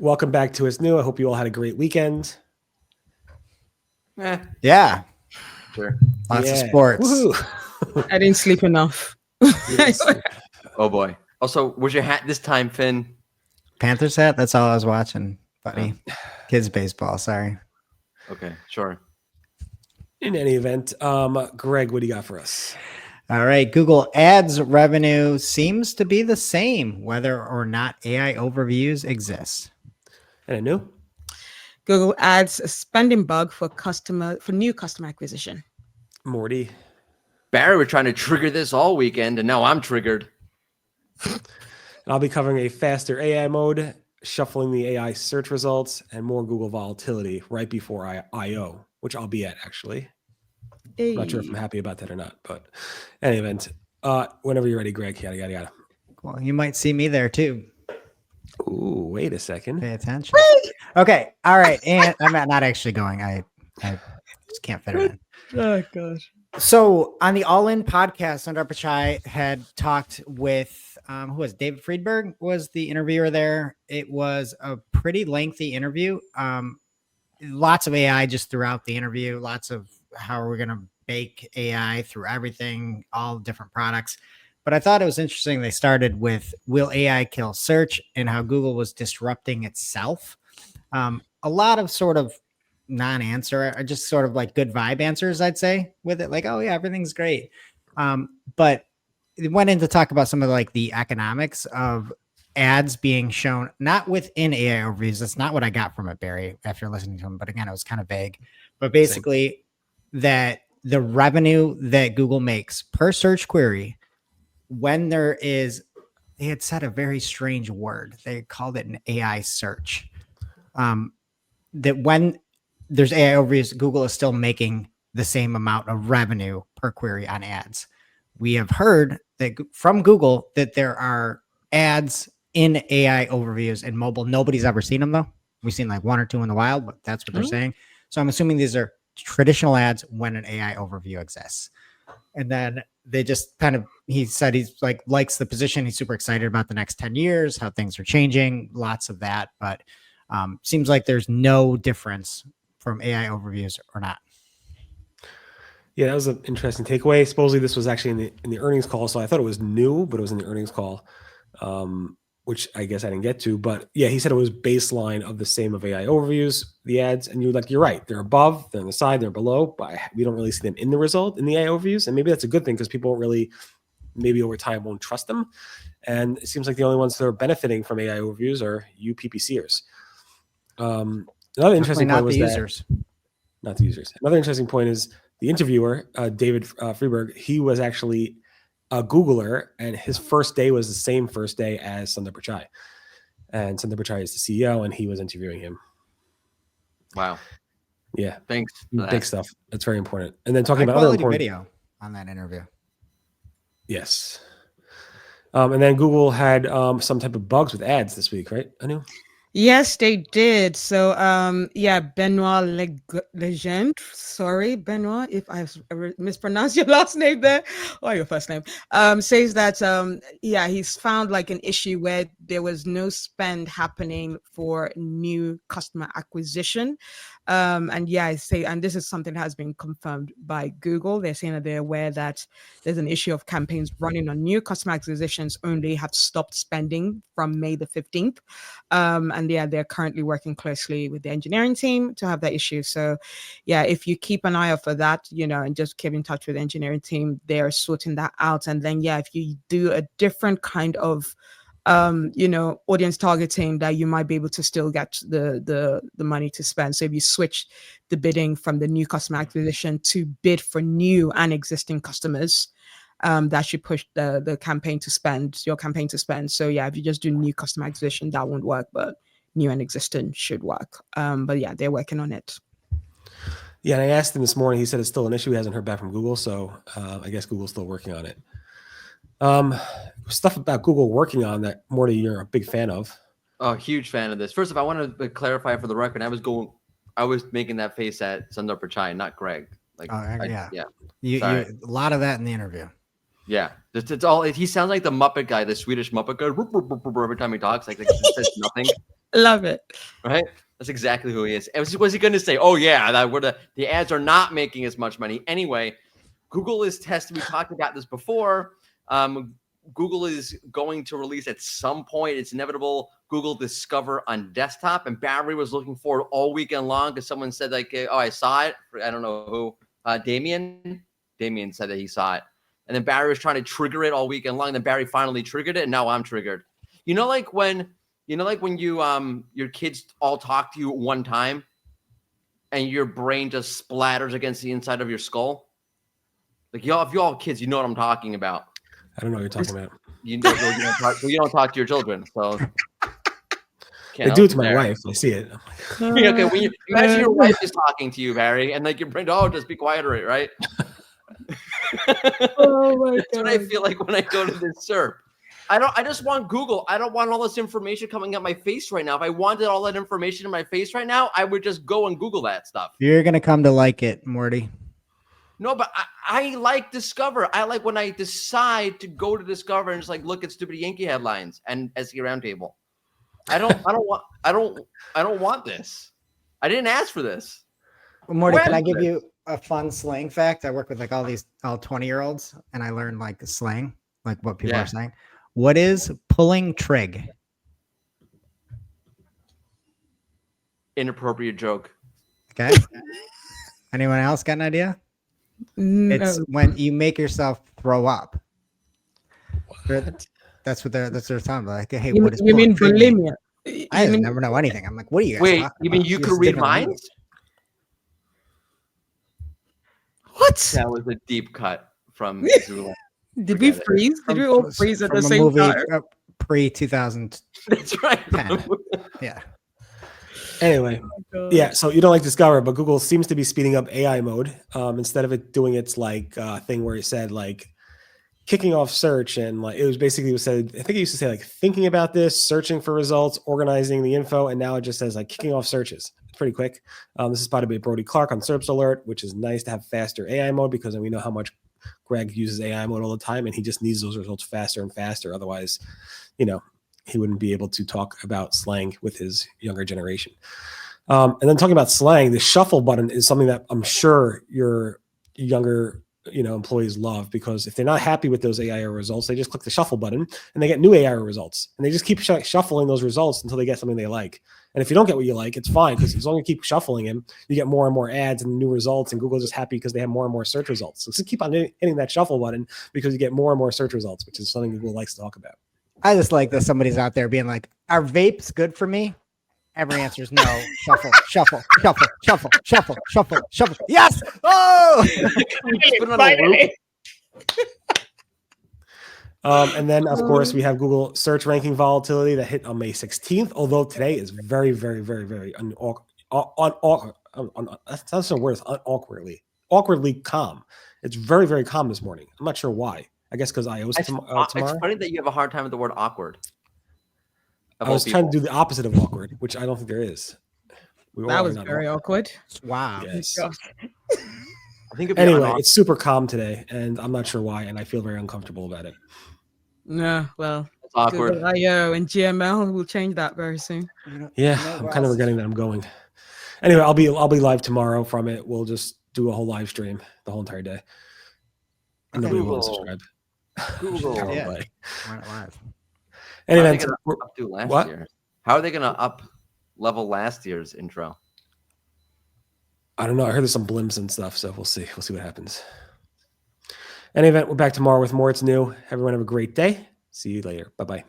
Welcome back to It's New. I hope you all had a great weekend. Yeah. Sure. Lots of sports. Woohoo. I didn't sleep enough. Yes. Oh boy. Also, where's your hat this time, Finn? Panthers hat. That's all I was watching, buddy. Kids baseball. Sorry. Okay, sure. In any event, Greg, what do you got for us? All right. Google Ads revenue seems to be the same, whether or not AI overviews exist. And new? Google Ads a spending bug for new customer acquisition. Mordy. Barry was trying to trigger this all weekend, and now I'm triggered. And I'll be covering a faster AI mode, shuffling the AI search results, and more Google volatility right before I.O., which I'll be at, actually. I'm not sure if I'm happy about that or not, but in any event, whenever you're ready, Greg, yada, yada, yada. Well, you might see me there too. Ooh, wait a second. Pay attention. Okay. All right. And I'm not actually going. I just can't fit it in. Oh gosh. So on the All In podcast, Sundar Pichai had talked with who was David Friedberg was the interviewer there. It was a pretty lengthy interview. Lots of AI just throughout the interview. Lots of how are we going to bake AI through everything, all different products. But I thought it was interesting. They started with will AI kill search and how Google was disrupting itself. A lot of sort of non-answer, or just sort of like good vibe answers, I'd say, with it. Like, oh yeah, everything's great. But it went in to talk about some of like the economics of ads being shown, not within AI overviews. That's not what I got from it, Barry, after listening to him. But again, it was kind of vague. But basically that the revenue that Google makes per search query, when there is, they had said a very strange word. They called it an AI search. That when there's AI overviews, Google is still making the same amount of revenue per query on ads. We have heard that from Google that there are ads in AI overviews in mobile. Nobody's ever seen them though. We've seen like one or two in the wild, but that's what they're saying. So I'm assuming these are traditional ads when an AI overview exists. And then they just kind of, he said he's like, likes the position. He's super excited about the next 10 years, how things are changing, lots of that. But seems like there's no difference from AI overviews or not. Yeah, that was an interesting takeaway. Supposedly this was actually in the earnings call. So I thought it was new, but it was in the earnings call, which I guess I didn't get to. But yeah, he said it was baseline of the same of AI overviews, the ads. And you're right. They're above, they're on the side, they're below, but we don't really see them in the result in the AI overviews. And maybe that's a good thing because people really, maybe over time won't trust them. And it seems like the only ones that are benefiting from AI overviews are you PPCers. Another interesting point was not the users. Another interesting point is the interviewer, David Friedberg. He was actually a Googler, and his first day was the same first day as Sundar Pichai. And Sundar Pichai is the CEO, and he was interviewing him. Wow. Yeah. Thanks. Big stuff. That's very important. And then talking High about other quality important video on that interview. Yes. And then Google had some type of bugs with ads this week, right, Anu? Yes, they did. So, Benoit Legendre. Sorry, Benoit, if I mispronounced your last name there or your first name. Says that he's found like an issue where there was no spend happening for new customer acquisition. And this is something that has been confirmed by Google. They're saying that they're aware that there's an issue of campaigns running on new customer acquisitions only have stopped spending from May the 15th. And they're currently working closely with the engineering team to have that issue. So if you keep an eye out for that, and just keep in touch with the engineering team, they're sorting that out. And then, if you do a different kind of audience targeting, that you might be able to still get the money to spend. So if you switch the bidding from the new customer acquisition to bid for new and existing customers, that should push your campaign to spend. So if you just do new customer acquisition, that won't work, but new and existing should work. But they're working on it. Yeah, and I asked him this morning. He said it's still an issue. He hasn't heard back from Google, so I guess Google's still working on it. Stuff about Google working on that, Morty, you're a big fan of. Oh, huge fan of this. First of all, I want to clarify for the record. I was making that face at Sundar Pichai, not Greg. Like, You a lot of that in the interview. Yeah, it's all. He sounds like the Muppet guy, the Swedish Muppet guy. Every time he talks, like he says nothing. Love it. Right? That's exactly who he is. And was he going to say, oh, yeah, the ads are not making as much money? Anyway, Google is testing. We talked about this before. Google is going to release at some point, it's inevitable, Google Discover on desktop. And Barry was looking forward all weekend long because someone said, like, oh, I saw it. I don't know who. Damien said that he saw it. And then Barry was trying to trigger it all weekend long. And then Barry finally triggered it. And now I'm triggered. You know, like when you your kids all talk to you at one time and your brain just splatters against the inside of your skull. Like y'all, if you all have kids, you know what I'm talking about. I don't know what you're talking about. You don't talk to your children, so I do it to my wife. I see it. Okay, when you imagine your wife is talking to you, Barry, and like your brain, oh, just be quieter, right? Oh my That's what I feel like when I go to this SERP. I just want Google. I don't want all this information coming at my face right now. If I wanted all that information in my face right now, I would just go and Google that stuff. You're gonna come to like it, Morty. No, but I like Discover. I like when I decide to go to Discover and just like look at stupid Yankee headlines and SE Roundtable. I don't want this. I didn't ask for this. Well, Morty, can I give you a fun slang fact? I work with like all 20-year-olds, and I learned like slang, like what people are saying. What is pulling trig? Inappropriate joke. Okay. Anyone else got an idea? No. It's when you make yourself throw up. That's what they're talking about. Like, hey, what is you mean pulling trig mean? bulimia? I never know anything. I'm like, what are you guys Wait, talking you mean about? you This could is read different language. minds? What? That was a deep cut from Zula. Did we Forget it. freeze? Did we all freeze at the From a same movie, time? Pre-2000. That's right. Yeah. Anyway, yeah. So you don't like Discover, but Google seems to be speeding up AI mode instead of it doing its like thing where it said like kicking off search, and like it was basically said. I think it used to say like thinking about this, searching for results, organizing the info, and now it just says like kicking off searches. It's pretty quick. This is spotted by Brody Clark on SERPs Alert, which is nice to have faster AI mode because we know how much Greg uses AI mode all the time, and he just needs those results faster and faster. Otherwise, he wouldn't be able to talk about slang with his younger generation. And then talking about slang, the shuffle button is something that I'm sure your younger employees love, because if they're not happy with those AI results, they just click the shuffle button and they get new AI results, and they just keep shuffling those results until they get something they like. And if you don't get what you like, it's fine, because as long as you keep shuffling them, you get more and more ads and new results, and Google's just happy because they have more and more search results. So just keep on hitting that shuffle button because you get more and more search results, which is something Google likes to talk about. I just like that somebody's out there being like, are vapes good for me? Every answer is no. Shuffle, shuffle, shuffle, shuffle, shuffle, shuffle, shuffle. Yes! Oh! Put it on a loop. And then, of course, we have Google search ranking volatility that hit on May 16th, although today is very, very, very, very awkwardly calm. It's very, very calm this morning. I'm not sure why. I guess because I host tomorrow. It's funny that you have a hard time with the word awkward. I was trying to do the opposite of awkward, which I don't think there is. That was very awkward. Wow. Yes. I think anyway, it's super calm today, and I'm not sure why, and I feel very uncomfortable about it. No, well, it's awkward. Google I/O and GML will change that very soon. Yeah, I'm kind of forgetting that I'm going. Anyway, I'll be live tomorrow from it. We'll just do a whole live stream the whole entire day. And nobody will subscribe. Google. Yeah. Anyway, how are they going to up level last year's intro? I don't know. I heard there's some blimps and stuff, so we'll see. We'll see what happens. Any event, we're back tomorrow with more. It's new. Everyone have a great day. See you later. Bye-bye.